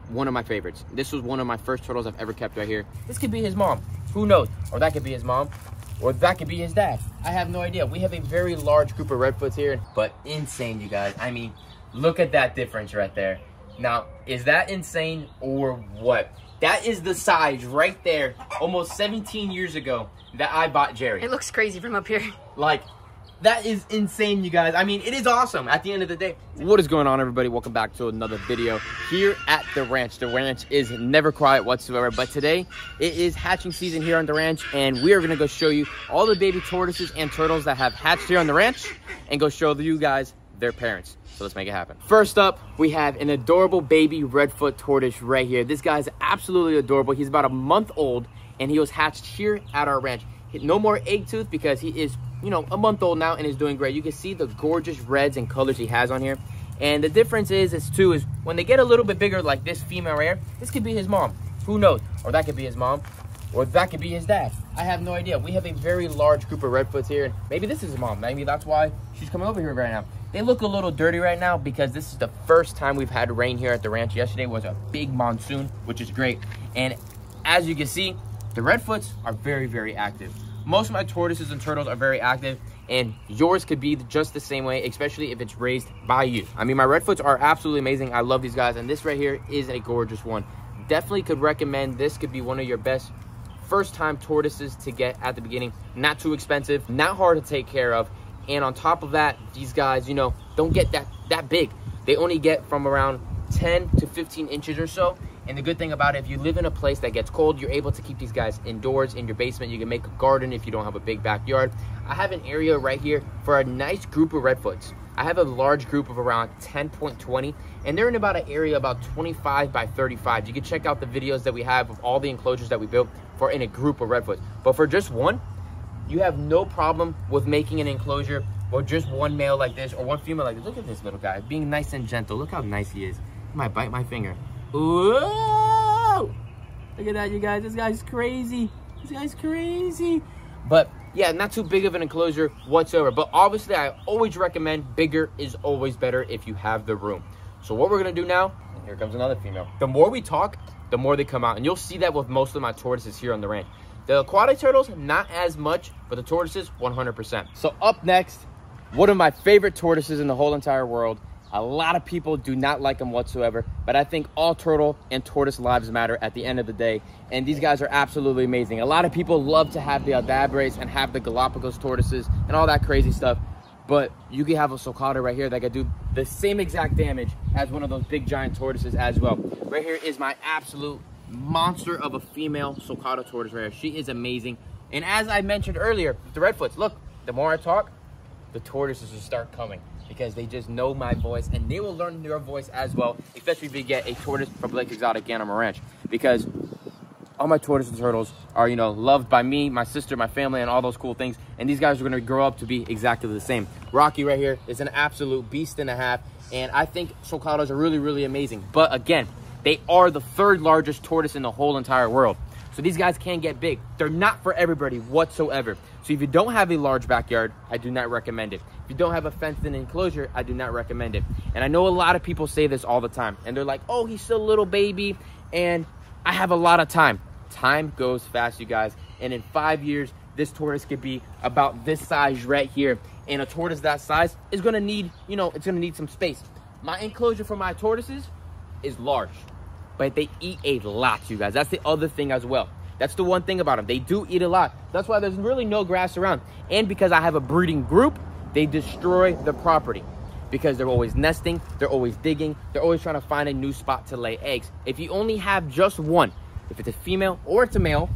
one of my favorites. This was one of my first turtles I've ever kept right here. This could be his mom. Who knows? Or that could be his mom. Or that could be his dad. I have no idea. We have a very large group of Redfoots here, but insane, you guys. I mean, look at that difference right there. Now, is that insane or what? That is the size right there, almost 17 years ago, that I bought Jerry. It looks crazy from up here. Like, that is insane, you guys. I mean, it is awesome at the end of the day. What is going on, everybody? Welcome back to another video here at the ranch. The ranch is never quiet whatsoever, but today it is hatching season here on the ranch, and we are going to go show you all the baby tortoises and turtles that have hatched here on the ranch and go show you guys their parents. So let's make it happen. First up, we have an adorable baby Redfoot tortoise right here. This guy's absolutely adorable. He's about a month old, and he was hatched here at our ranch. No more egg tooth because he is, you know, a month old now and is doing great. You can see the gorgeous reds and colors he has on here. And the difference is when they get a little bit bigger, like this female right here, this could be his mom. Who knows? Or that could be his mom. Or that could be his dad. I have no idea. We have a very large group of Redfoots here. And maybe this is his mom. Maybe that's why she's coming over here right now. They look a little dirty right now because this is the first time we've had rain here at the ranch. Yesterday was a big monsoon, which is great. And as you can see, the Redfoots are very, very active. Most of my tortoises and turtles are very active, and yours could be just the same way, especially if it's raised by you. I mean, my Redfoots are absolutely amazing. I love these guys, and this right here is a gorgeous one. Definitely could recommend. This could be one of your best first-time tortoises to get at the beginning. Not too expensive, not hard to take care of, and on top of that, these guys, you know, don't get that big. They only get from around 10 to 15 inches or so. And the good thing about it, if you live in a place that gets cold, you're able to keep these guys indoors in your basement. You can make a garden if you don't have a big backyard. I have an area right here for a nice group of Redfoots. I have a large group of around 10.20, and they're in about an area about 25 by 35. You can check out the videos that we have of all the enclosures that we built for in a group of Redfoots. But for just one, you have no problem with making an enclosure or just one male like this or one female like this. Look at this little guy being nice and gentle. Look how nice he is. He might bite my finger. Whoa! Look at that, you guys. This guy's crazy. This guy's crazy. But yeah, not too big of an enclosure whatsoever. But obviously, I always recommend bigger is always better if you have the room. So what we're gonna do now, and here comes another female. The more we talk, the more they come out. And you'll see that with most of my tortoises here on the ranch. The aquatic turtles, not as much, but the tortoises, 100%. So up next, one of my favorite tortoises in the whole entire world. A lot of people do not like them whatsoever, but I think all turtle and tortoise lives matter at the end of the day, and these guys are absolutely amazing. A lot of people love to have the Aldabras and have the Galapagos tortoises and all that crazy stuff, but you can have a sulcata right here that could do the same exact damage as one of those big giant tortoises as well. Right here is my absolute monster of a female sulcata tortoise right here. She is amazing, and as I mentioned earlier, the Redfoots, look, the more I talk, the tortoises will start coming, because they just know my voice, and they will learn your voice as well, especially if you get a tortoise from Blake Exotic Animal Ranch, because all my tortoises and turtles are, you know, loved by me, my sister, my family, and all those cool things, and these guys are going to grow up to be exactly the same. Rocky right here is an absolute beast and a half, and I think sulcatas are really, really amazing, but again, they are the third largest tortoise in the whole entire world. So these guys can get big. They're not for everybody whatsoever. So if you don't have a large backyard, I do not recommend it. If you don't have a fenced-in enclosure, I do not recommend it. And I know a lot of people say this all the time, and they're like, oh, he's still a little baby, and I have a lot of time. Time goes fast, you guys. And in 5 years, this tortoise could be about this size right here. And a tortoise that size is gonna need, you know, it's gonna need some space. My enclosure for my tortoises is large, but they eat a lot, you guys. That's the other thing as well. That's the one thing about them. They do eat a lot. That's why there's really no grass around. And because I have a breeding group, they destroy the property because they're always nesting, they're always digging, they're always trying to find a new spot to lay eggs. If you only have just one, if it's a female or it's a male,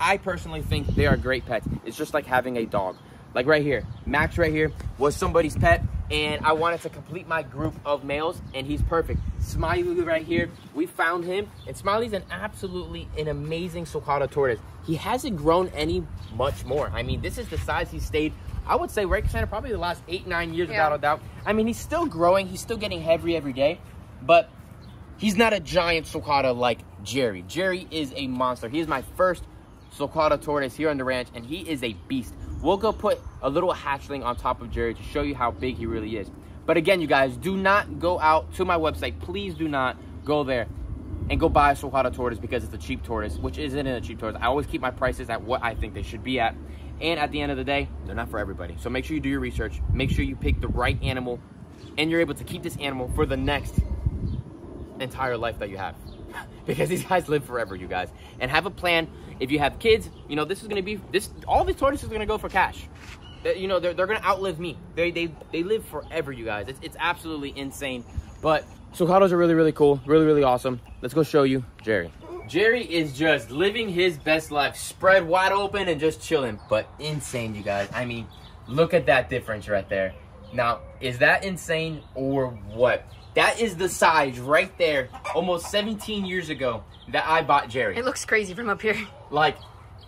I personally think they are great pets. It's just like having a dog. Like right here, Max right here was somebody's pet, and I wanted to complete my group of males, and he's perfect. Smiley right here, we found him, and Smiley's an amazing sulcata tortoise. He hasn't grown any much more. I mean, this is the size he stayed, I would say, right, Cassandra, probably the last 8-9 years, without a doubt. I mean, he's still growing, he's still getting heavy every day, but he's not a giant sulcata like Jerry. Jerry is a monster. He is my first sulcata tortoise here on the ranch, and he is a beast. We'll go put a little hatchling on top of Jerry to show you how big he really is. But again, you guys, do not go out to my website. Please do not go there. and go buy a sulcata tortoise because it's a cheap tortoise, which isn't a cheap tortoise. I always keep my prices at what I think they should be at. And at the end of the day, they're not for everybody. So make sure you do your research. Make sure you pick the right animal, and you're able to keep this animal for the next entire life that you have. Because these guys live forever, you guys. And have a plan. If you have kids, you know, this is going to be, all these tortoises are going to go for cash. You know, they're going to outlive me. They live forever, you guys. It's absolutely insane. But sulcatas are really, really cool. Really, really awesome. Let's go show you Jerry. Jerry is just living his best life, spread wide open and just chilling, but insane, you guys. I mean, look at that difference right there. Now, is that insane or what? That is the size right there, almost 17 years ago, that I bought Jerry. It looks crazy from up here. Like,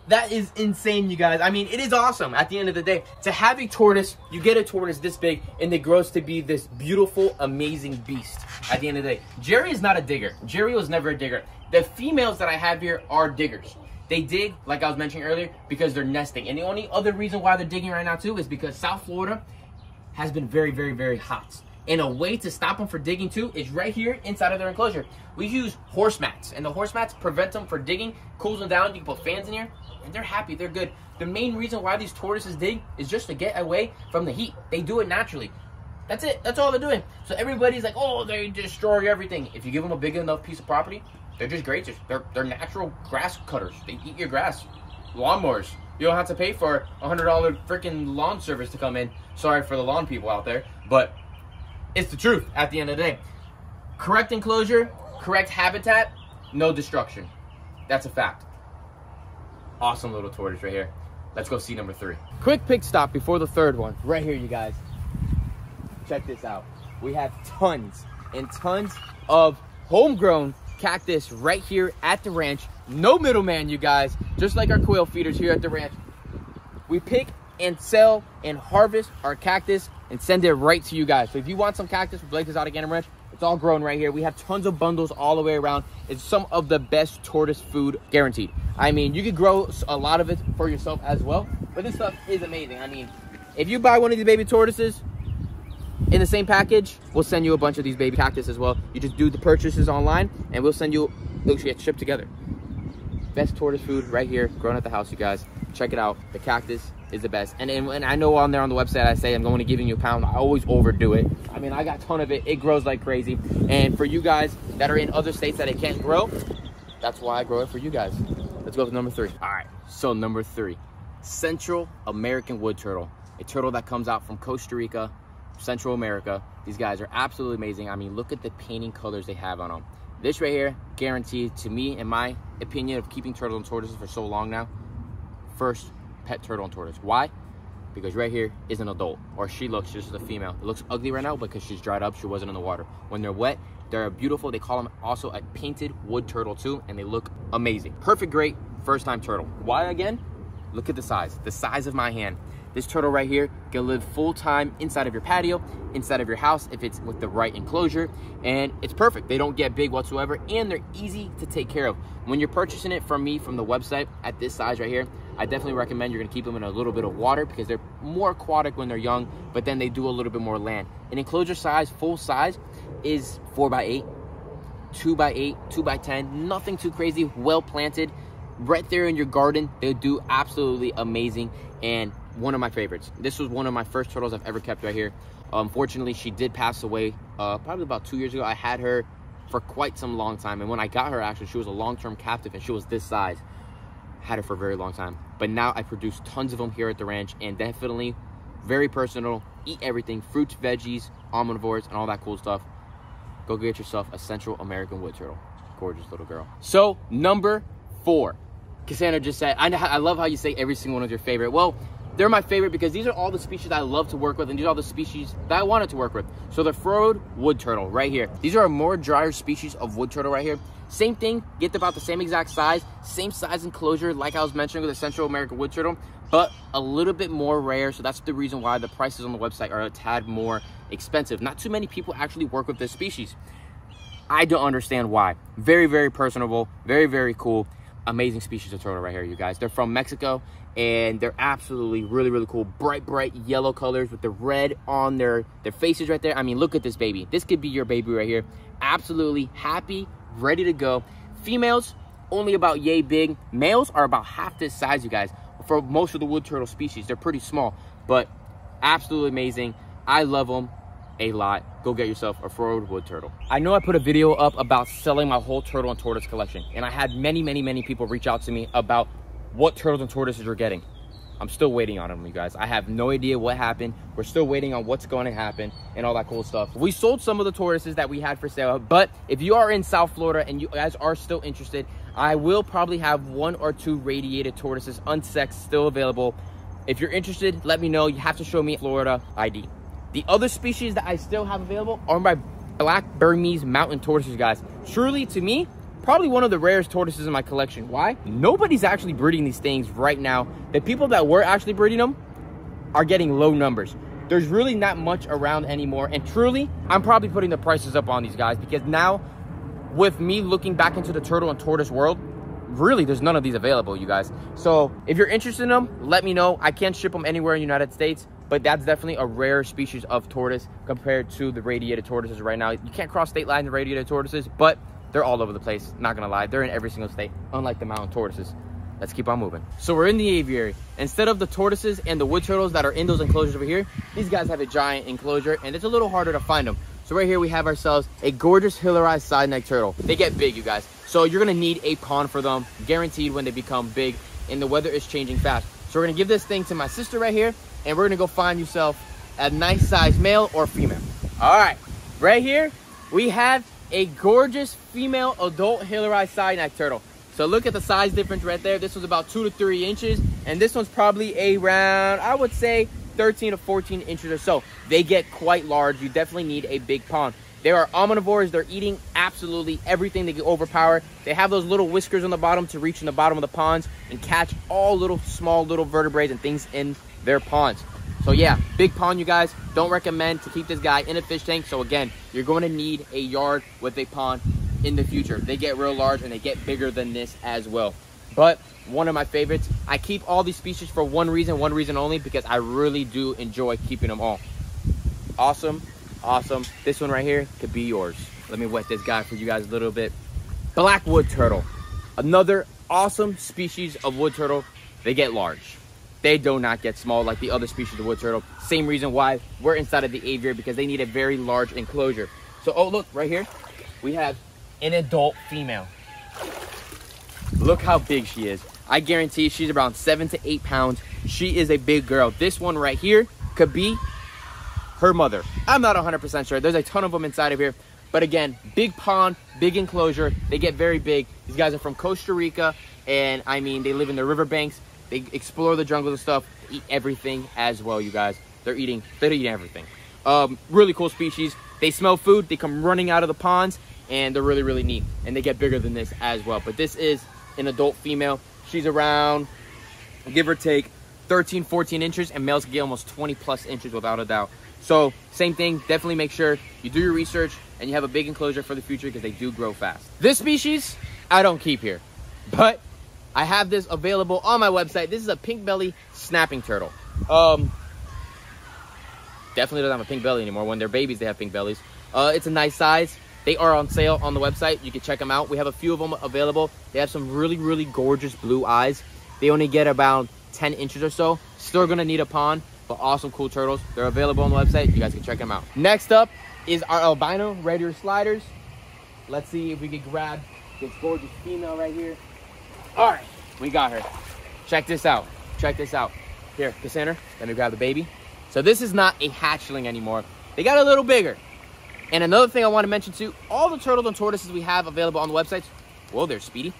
that is insane, you guys. I mean, it is awesome at the end of the day. To have a tortoise, you get a tortoise this big, and it grows to be this beautiful, amazing beast at the end of the day. Jerry is not a digger. Jerry was never a digger. The females that I have here are diggers. They dig, like I was mentioning earlier, because they're nesting. And the only other reason why they're digging right now, too, is because South Florida has been very, very, very hot. And a way to stop them from digging, too, is right here inside of their enclosure. We use horse mats, and the horse mats prevent them from digging, cools them down. You can put fans in here, and they're happy. They're good. The main reason why these tortoises dig is just to get away from the heat. They do it naturally. That's it. That's all they're doing. So everybody's like, oh, they destroy everything. If you give them a big enough piece of property, they're just grazers. They're natural grass cutters. They eat your grass. Lawnmowers. You don't have to pay for $100 freaking lawn service to come in. Sorry for the lawn people out there, but it's the truth at the end of the day. Correct enclosure, correct habitat, no destruction. That's a fact. Awesome little tortoise right here. Let's go see number 3. Quick pick stop before the third one. Right here, you guys. Check this out. We have tons and tons of homegrown cactus right here at the ranch. No middleman, you guys. Just like our quail feeders here at the ranch. We pick and sell and harvest our cactus and send it right to you guys. So if you want some cactus from Blake's Exotic Animal Ranch, it's all grown right here. We have tons of bundles all the way around. It's some of the best tortoise food guaranteed. I mean, you could grow a lot of it for yourself as well, but this stuff is amazing. I mean, if you buy one of these baby tortoises in the same package, we'll send you a bunch of these baby cactus as well. You just do the purchases online and we'll send you, they'll get shipped together. Best tortoise food right here, grown at the house, you guys. Check it out. The cactus is the best. And I know on there on the website I say I'm going to giving you a pound. I always overdo it. I mean, I got a ton of it. It grows like crazy. And for you guys that are in other states that it can't grow, that's why I grow it for you guys. Let's go with number 3. All right, so number 3, Central American wood turtle. A turtle that comes out from Costa Rica, Central America. These guys are absolutely amazing. I mean, look at the painting colors they have on them. This right here, guaranteed to me, in my opinion of keeping turtles and tortoises for so long now, first pet turtle and tortoise. Why? Because right here is an adult, or she looks just a female. It looks ugly right now because she's dried up, she wasn't in the water. When they're wet, they're beautiful. They call them also a painted wood turtle too, and they look amazing. Perfect, great, first time turtle. Why again? Look at the size of my hand. This turtle right here can live full-time inside of your patio, inside of your house if it's with the right enclosure, and it's perfect. They don't get big whatsoever, and they're easy to take care of. When you're purchasing it from me from the website at this size right here, I definitely recommend you're gonna keep them in a little bit of water because they're more aquatic when they're young, but then they do a little bit more land. An enclosure size, full size, is 4x8, 2x8, 2x10, nothing too crazy, well planted. Right there in your garden, they do absolutely amazing, and one of my favorites. This was one of my first turtles I've ever kept right here. Unfortunately, she did pass away probably about 2 years ago. I had her for quite some long time, and when I got her, actually, she was a long-term captive, and she was this size. Had her for a very long time, but now I produce tons of them here at the ranch, and definitely very personal. Eat everything, fruits, veggies, omnivores, and all that cool stuff. Go get yourself a Central American wood turtle. Gorgeous little girl. So number 4, Cassandra just said, I love how you say every single one is your favorite. Well, they're my favorite because these are all the species I love to work with, and these are all the species that I wanted to work with. So the furrowed wood turtle right here. These are a more drier species of wood turtle right here. Same thing, get about the same exact size, same size enclosure like I was mentioning with the Central American wood turtle, but a little bit more rare. So that's the reason why the prices on the website are a tad more expensive. Not too many people actually work with this species. I don't understand why. Very, very personable, very, very cool. Amazing species of turtle right here, you guys. They're from Mexico, and they're absolutely really, really cool. Bright, bright yellow colors with the red on their faces right there. I mean, look at this baby. This could be your baby right here. Absolutely happy, ready to go. Females, only about yay big. Males are about half this size, you guys. For most of the wood turtle species, they're pretty small, but absolutely amazing. I love them a lot. Go get yourself a 4-year-old wood turtle. I know I put a video up about selling my whole turtle and tortoise collection, and I had many people reach out to me about what turtles and tortoises you're getting. I'm still waiting on them, you guys. I have no idea what happened. We're still waiting on what's going to happen and all that cool stuff. We sold some of the tortoises that we had for sale, but if you are in South Florida and you guys are still interested, I will probably have 1 or 2 radiated tortoises, unsexed, still available. If you're interested, let me know. You have to show me Florida ID. The other species that I still have available are my black Burmese mountain tortoises, guys. Truly, to me, probably one of the rarest tortoises in my collection. Why? Nobody's actually breeding these things right now. The people that were actually breeding them are getting low numbers. There's really not much around anymore. And truly, I'm probably putting the prices up on these guys because now, with me looking back into the turtle and tortoise world, really, there's none of these available, you guys. So if you're interested in them, let me know. I can't ship them anywhere in the United States, but that's definitely a rare species of tortoise compared to the radiated tortoises right now. You can't cross state lines with radiated tortoises, but they're all over the place, not gonna lie. They're in every single state, unlike the mountain tortoises. Let's keep on moving. So we're in the aviary. Instead of the tortoises and the wood turtles that are in those enclosures over here, these guys have a giant enclosure, and it's a little harder to find them. So right here we have ourselves a gorgeous hillarized side neck turtle. They get big, you guys. So you're gonna need a pond for them, guaranteed when they become big, and the weather is changing fast. So we're gonna give this thing to my sister right here, and we're gonna go find yourself a nice size male or female. All right, right here, we have a gorgeous female adult hillarized side neck turtle. So look at the size difference right there. This was about 2 to 3 inches, and this one's probably around, I would say, 13 to 14 inches or so. They get quite large. You definitely need a big pond. They are omnivores. They're eating absolutely everything they can overpower. They have those little whiskers on the bottom to reach in the bottom of the ponds and catch all small little vertebrates and things in their ponds. So yeah, big pond, you guys. Don't recommend to keep this guy in a fish tank. So again, you're going to need a yard with a pond in the future. They get real large and they get bigger than this as well. But one of my favorites, I keep all these species for one reason only, because I really do enjoy keeping them all. Awesome, awesome. This one right here could be yours. Let me wet this guy for you guys a little bit. Black wood turtle, another awesome species of wood turtle. They get large. They do not get small like the other species of wood turtle. Same reason why we're inside of the aviary, because they need a very large enclosure. So, oh look, right here, we have an adult female. Look how big she is. I guarantee she's around 7 to 8 pounds. She is a big girl. This one right here could be her mother. I'm not 100% sure. There's a ton of them inside of here. But again, big pond, big enclosure. They get very big. These guys are from Costa Rica. And I mean, they live in the riverbanks. They explore the jungles and stuff. Eat everything as well, you guys. They're eating everything. Really cool species. They smell food. They come running out of the ponds. And they're really neat. And they get bigger than this as well. But this is an adult female. She's around, give or take, 13, 14 inches, and males can get almost 20 plus inches without a doubt. So same thing, definitely make sure you do your research and you have a big enclosure for the future, because they do grow fast. This species, I don't keep here, but I have this available on my website. This is a pink belly snapping turtle. Definitely doesn't have a pink belly anymore. When they're babies, they have pink bellies. It's a nice size. They are on sale on the website. You can check them out. We have a few of them available. They have some really gorgeous blue eyes. They only get about 10 inches or so. Still gonna need a pond, but awesome, cool turtles. They're available on the website. You guys can check them out. Next up is our albino red ear sliders. Let's see if we can grab this gorgeous female right here. All right, we got her. Check this out. Check this out. Here, Cassandra, let me grab the baby. So this is not a hatchling anymore. They got a little bigger. And another thing I want to mention too, all the turtles and tortoises we have available on the websites, whoa there, Speedy.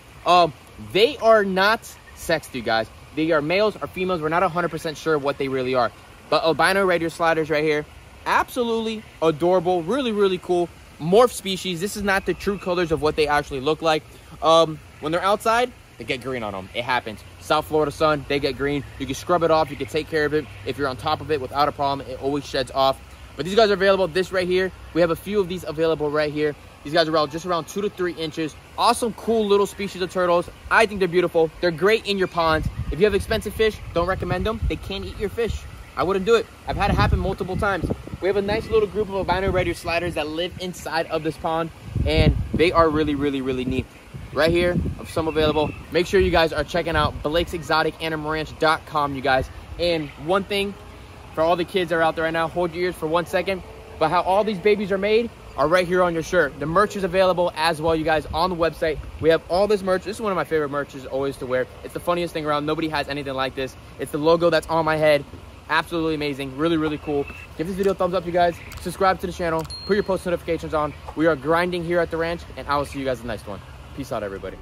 They are not sexed, you guys. They are males or females. We're not 100% sure what they really are. But albino red ear sliders right here, absolutely adorable, really cool. Morph species. This is not the true colors of what they actually look like. When they're outside, they get green on them. It happens. South Florida sun, they get green. You can scrub it off. You can take care of it. If you're on top of it without a problem, it always sheds off. But these guys are available. This right here, we have a few of these available right here. These guys are just around 2 to 3 inches. Awesome, cool little species of turtles. I think they're beautiful. They're great in your ponds. If you have expensive fish, don't recommend them. They can eat your fish. I wouldn't do it. I've had it happen multiple times. We have a nice little group of albino red ear sliders that live inside of this pond, and They are really, really, really neat. Right here, of some available. Make sure you guys are checking out Blake'sExoticAnimalRanch.com, you guys. And one thing for all the kids that are out there right now, hold your ears for 1 second. But how all these babies are made are right here on your shirt. The merch is available as well, you guys, on the website. We have all this merch. This is one of my favorite merches always to wear. It's the funniest thing around. Nobody has anything like this. It's the logo that's on my head. Absolutely amazing. Really, really cool. Give this video a thumbs up, you guys. Subscribe to the channel. Put your post notifications on. We are grinding here at the ranch, and I will see you guys in the next one. Peace out, everybody.